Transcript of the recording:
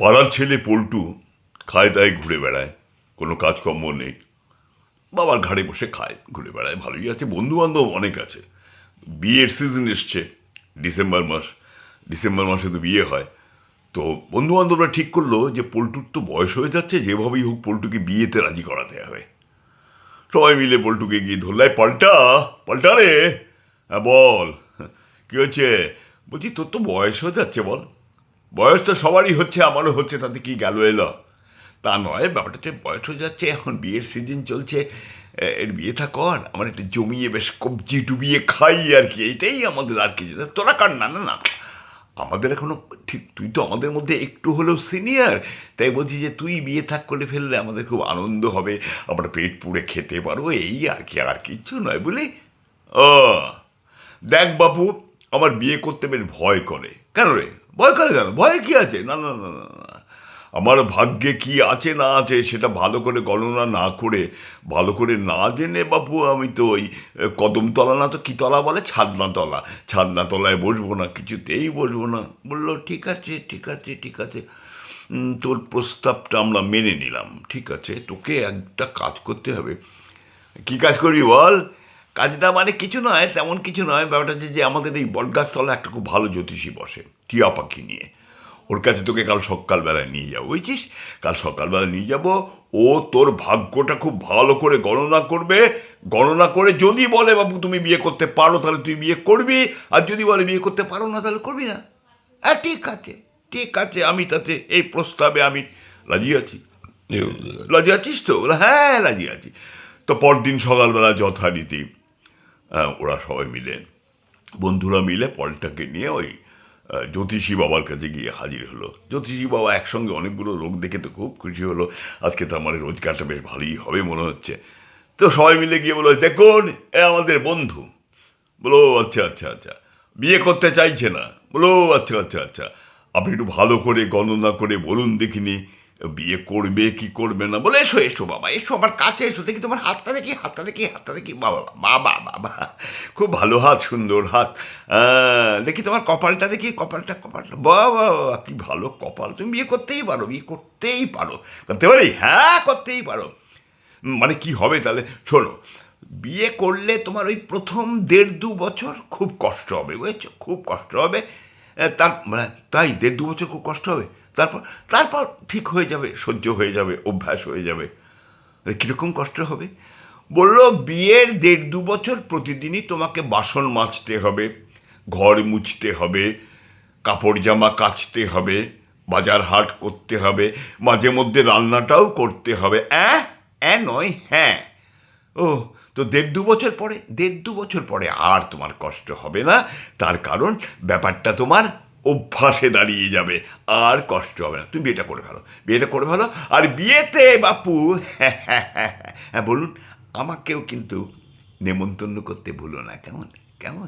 পাড়ার ছেলে পল্টু খায় দায় ঘুরে বেড়ায়, কোনো কাজকর্ম নেই, বাবার ঘাড়ে বসে খায় ঘুরে বেড়ায়, ভালোই আছে, বন্ধু বান্ধব অনেক আছে। বিয়ের সিজন এসছে, ডিসেম্বর মাস, ডিসেম্বর মাসে তো বিয়ে হয়। তো বন্ধু বান্ধবরা ঠিক করলো যে পল্টুর তো বয়স হয়ে যাচ্ছে, যেভাবেই হোক পল্টুকে বিয়েতে রাজি করাতে হবে। সবাই মিলে পল্টুকে গিয়ে ধরলাই, পাল্টা পাল্টা রে, হ্যাঁ বল, কি হচ্ছে? বলছি তোর তো বয়স হয়ে যাচ্ছে, বল। বয়স তো সবারই হচ্ছে, আমারও হচ্ছে, তাতে কি গেল এলো? তা নয়, ব্যাপারটা হচ্ছে বয়স হয়ে যাচ্ছে, এখন বিয়ের সিজন চলছে, এর বিয়েটা কর, আমার একটু জমিয়ে বেশ কবজি ডুবিয়ে খাই আর কি, এইটাই আমাদের, আর কি। তোরা কার, না না না, আমাদের এখনো ঠিক, তুই তো আমাদের মধ্যে একটু হলেও সিনিয়র, তাই বলছি যে তুই বিয়ে থাক করে ফেললে আমাদের খুব আনন্দ হবে, আমরা পেট পুড়ে খেতে পারবো, এই আর কি, আর কিচ্ছু নয়, বুঝলি? ও, দেখ বাপু, আমার বিয়ে করতে বেশ ভয় করে। কেন রে, ভয় করে কেন? ভয় কি আছে? না না না না না। আমার ভাগ্যে কি আছে না আছে সেটা ভালো করে গণনা না করে, ভালো করে না জেনে বাপু, আমি তো ওই কদমতলা না তো কি তলা বলে, ছাদনাতলা, ছাদনাতলায় বসবো না, কিছুতেই বসবো না। বললো ঠিক আছে ঠিক আছে ঠিক আছে, তোর প্রস্তাবটা আমরা মেনে নিলাম, ঠিক আছে, তোকে একটা কাজ করতে হবে। কি কাজ করবি বল? কাজটা মানে কিছু নয়, তেমন কিছু নয়, ব্যাপারটা হচ্ছে যে আমাদের এই বটগাছতলা একটা খুব ভালো জ্যোতিষী বসে, টিয়া পাখি নিয়ে। ওর কাছে তোকে কাল সকালবেলায় নিয়ে যাবো, বুঝছিস? কাল সকালবেলা নিয়ে যাব, ও তোর ভাগ্যটা খুব ভালো করে গণনা করবে। গণনা করে যদি বলে বাবু তুমি বিয়ে করতে পারো, তাহলে তুই বিয়ে করবি, আর যদি বলে বিয়ে করতে পারো না, তাহলে করবি না। হ্যাঁ ঠিক আছে, ঠিক আছে, আমি তাতে এই প্রস্তাবে আমি রাজি আছি। রাজি আছিস তো? বলে, হ্যাঁ রাজি আছি। তো পরদিন সকালবেলা যথারীতি ওরা সবাই মিলে, বন্ধুরা মিলে পলটাকে নিয়ে ওই জ্যোতিষী বাবার কাছে গিয়ে হাজির হলো। জ্যোতিষী বাবা একসঙ্গে অনেকগুলো লোক দেখে তো খুব খুশি হলো, আজকে তো আমার রোজগারটা বেশ ভালোই হবে মনে হচ্ছে। তো সবাই মিলে গিয়ে বলো, দেখুন এ আমাদের বন্ধু। বলো আচ্ছা আচ্ছা আচ্ছা, বিয়ে করতে চাইছে না। বলো আচ্ছা আচ্ছা আচ্ছা, আপনি একটু ভালো করে গণনা করে বলুন দেখিনি, বিয়ে করবে কি করবে না। বলে এসো এসো বাবা, এসো আমার কাছে এসো, দেখি তোমার হাতটা দেখি, হাতটা দেখি, হাতটা দেখি, বাবা বাবা বাবা, খুব ভালো হাত, সুন্দর হাত, দেখি তোমার কপালটা দেখি, কপালটা কপালটা, বাবা বাবা কি ভালো কপাল, তুমি বিয়ে করতেই পারো, বিয়ে করতেই পারো। করতে পারি? হ্যাঁ করতেই পারো। মানে কি হবে তাহলে, শোনো, বিয়ে করলে তোমার ওই প্রথম 1.5-2 বছর খুব কষ্ট হবে, বুঝেছো, খুব কষ্ট হবে। তার মানে তাই 1.5-2 বছর খুব কষ্ট হবে, তারপর তারপর ঠিক হয়ে যাবে, সহ্য হয়ে যাবে, অভ্যাস হয়ে যাবে। কীরকম কষ্ট হবে? বললো বিয়ের 1.5-2 বছর প্রতিদিনই তোমাকে বাসন মাজতে হবে, ঘর মুছতে হবে, কাপড় জামা কাচতে হবে, বাজার হাট করতে হবে, মাঝে মধ্যে রান্নাটাও করতে হবে। নয়, হ্যাঁ। ও, তো 1.5-2 বছর পরে, 1.5-2 বছর পরে আর তোমার কষ্ট হবে না, তার কারণ ব্যাপারটা তোমার অভ্যাসে দাঁড়িয়ে যাবে, আর কষ্ট হবে না, তুমি বিয়েটা করে ফেলো, বিয়েটা করে ফেলো। আর বিয়েতে বাপু, হ্যাঁ হ্যাঁ হ্যাঁ হ্যাঁ বলুন, আমাকেও কিন্তু নেমন্তন্ন করতে ভুলো না, কেমন? কেমন?